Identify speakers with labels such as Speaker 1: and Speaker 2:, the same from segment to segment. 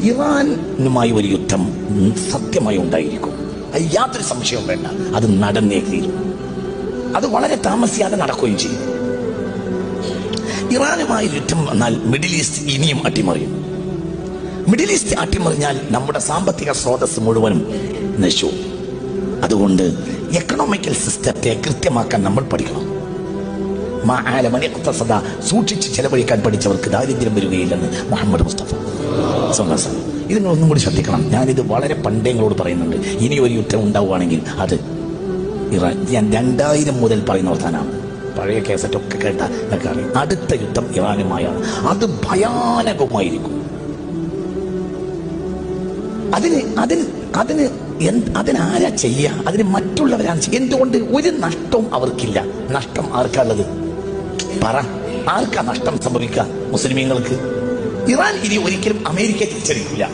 Speaker 1: ഇറാനുമായി ഒരു യുദ്ധം സത്യമായി ഉണ്ടായിരിക്കും, യാതൊരു സംശയവും വേണ്ട. അത് നടന്നേ തീരും. അത് വളരെ താമസിയാതെ നടക്കുകയും ചെയ്യും. ഇറാനുമായി യുദ്ധം വന്നാൽ മിഡിൽ ഈസ്റ്റ് ഇനിയും അട്ടിമറിയും. മിഡിൽ ഈസ്റ്റ് അട്ടിമറിഞ്ഞാൽ നമ്മുടെ സാമ്പത്തിക സ്രോതസ് മുഴുവനും നശിച്ചു. അതുകൊണ്ട് എക്കണോമിക്കൽ സിസ്റ്റത്തെ കൃത്യമാക്കാൻ നമ്മൾ പഠിക്കണം. സൂക്ഷിച്ച് ചെലവഴിക്കാൻ പഠിച്ചവർക്ക് ദാരിദ്ര്യം വരികയില്ലെന്ന് മുഹമ്മദ് മുസ്തഫ. ഇതിനൊന്നും കൂടി ശ്രദ്ധിക്കണം. ഞാനിത് വളരെ പണ്ടേങ്ങളോട് പറയുന്നുണ്ട്. ഇനി ഒരു യുദ്ധം ഉണ്ടാവുകയാണെങ്കിൽ അത് ഇറാൻ. ഞാൻ 2000 മുതൽ പറയുന്ന വർത്താനാണ്. പഴയ കേസറ്റൊക്കെ കേട്ടാൽ അറിയാം. അടുത്ത യുദ്ധം ഇറാനുമായാണ്. അത് ഭയാനകമായിരിക്കും. അതിനാരാ ചെയ്യുക? അതിന് മറ്റുള്ളവരാണ് ചെയ്യുക. എന്തുകൊണ്ട്? ഒരു നഷ്ടവും അവർക്കില്ല. നഷ്ടം ആർക്കാണുള്ളത്? പറ, ആർക്കാ നഷ്ടം സംഭവിക്കുക? മുസ്ലിമീങ്ങൾക്ക്. ഇറാൻ ഇനി ഒരിക്കലും അമേരിക്ക തിരിച്ചടിക്കില്ല.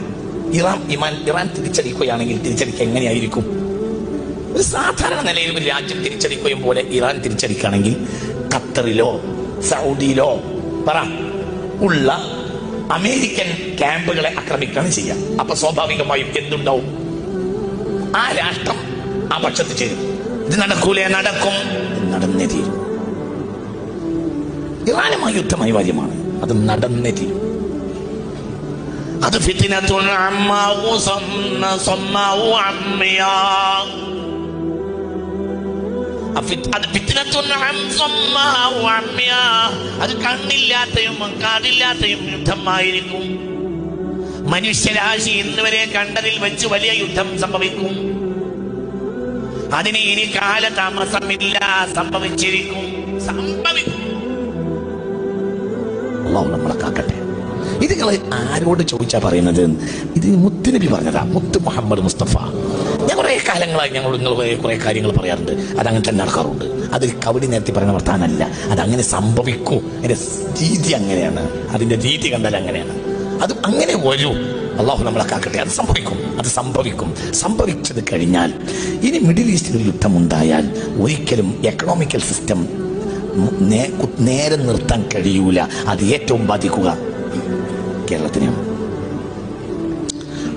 Speaker 1: ഇറാൻ തിരിച്ചടിക്കുകയാണെങ്കിൽ തിരിച്ചടിക്കുക എങ്ങനെയായിരിക്കും? ഒരു സാധാരണ നിലയിൽ ഒരു രാജ്യം തിരിച്ചടിക്കുകയും പോലെ ഇറാൻ തിരിച്ചടിക്കുകയാണെങ്കിൽ ഖത്തറിലോ സൗദിയിലോ ഉള്ള അമേരിക്കൻ ക്യാമ്പുകളെ ആക്രമിക്കുകയാണ് ചെയ്യുക. അപ്പൊ സ്വാഭാവികമായും എന്തുണ്ടാവും? ആ രാഷ്ട്രം ആ പക്ഷത്ത് ചേരും. ഇത് നടക്കൂലേ? നടക്കും. നടന്നേ തീരും. ഇറാനുമായി യുദ്ധം അനിവാര്യമാണ്. അത് നടന്നേ തീരും. അത് അത് കണ്ണില്ലാത്തയും കാതില്ലാത്തയും യുദ്ധമായിരിക്കും. മനുഷ്യരാശി ഇന്നുവരെ കണ്ടതിൽ വെച്ച് വലിയ യുദ്ധം സംഭവിക്കും. അതിന് ഇനി കാലതാമസമില്ല. സംഭവിച്ചിരിക്കും. അല്ലാഹു നമ്മളെ കാക്കട്ടെ. ഇത് നിങ്ങൾ ആരോട് ചോദിച്ചാ പറയുന്നത്? ഇത് മുത്തുനബി പറഞ്ഞതാ, മുത്ത് മുഹമ്മദ് മുസ്തഫ. ഞാൻ കുറെ കാലങ്ങളായി നിങ്ങൾ കുറെ കാര്യങ്ങൾ പറയാറുണ്ട്. അതങ്ങനെ തന്നെ നടക്കാറുണ്ട്. അത് കവടി നേരത്തെ പറയുന്ന വർത്താനല്ല. അതങ്ങനെ സംഭവിക്കും. അതിന്റെ രീതി അങ്ങനെയാണ്. അതിന്റെ രീതി കണ്ടാൽ അങ്ങനെയാണ്. അത് അങ്ങനെ വരൂ. അള്ളാഹു നമ്മളെ കാക്കട്ടെ. അത് സംഭവിക്കും. അത് സംഭവിക്കും. സംഭവിച്ചത് കഴിഞ്ഞാൽ ഇനി മിഡിൽ ഈസ്റ്റിൽ ഒരു യുദ്ധം ഉണ്ടായാൽ ഒരിക്കലും എക്കണോമിക്കൽ സിസ്റ്റം നേരെ നിർത്താൻ കഴിയൂല. അത് ഏറ്റവും ബാധിക്കുക കേരളത്തിനെയാണ്.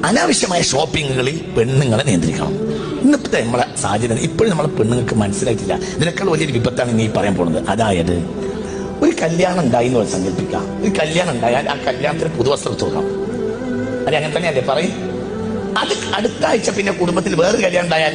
Speaker 1: അനാവശ്യമായ ഷോപ്പിങ്ങുകളിൽ പെണ്ണുങ്ങളെ നിയന്ത്രിക്കണം. ഇന്നത്തെ നമ്മളെ സാഹചര്യം ഇപ്പോഴും നമ്മളെ പെണ്ണുങ്ങൾക്ക് മനസ്സിലായിട്ടില്ല. ഇതിനേക്കാൾ വലിയൊരു വിപത്താണ് ഇനി പറയാൻ പോകുന്നത്. അതായത് ഒരു കല്യാണം ഉണ്ടായി എന്ന് സങ്കല്പിക്കാം. ഒരു കല്യാണം ഉണ്ടായാൽ ആ കല്യാണത്തിന് പുതുവസ്ത്രം തുറക്കാം. അത് അങ്ങനെ തന്നെയല്ലേ പറയും? അത് അടുത്ത ആഴ്ച പിന്നെ കുടുംബത്തിൽ വേറൊരു കല്യാണം ഉണ്ടായാൽ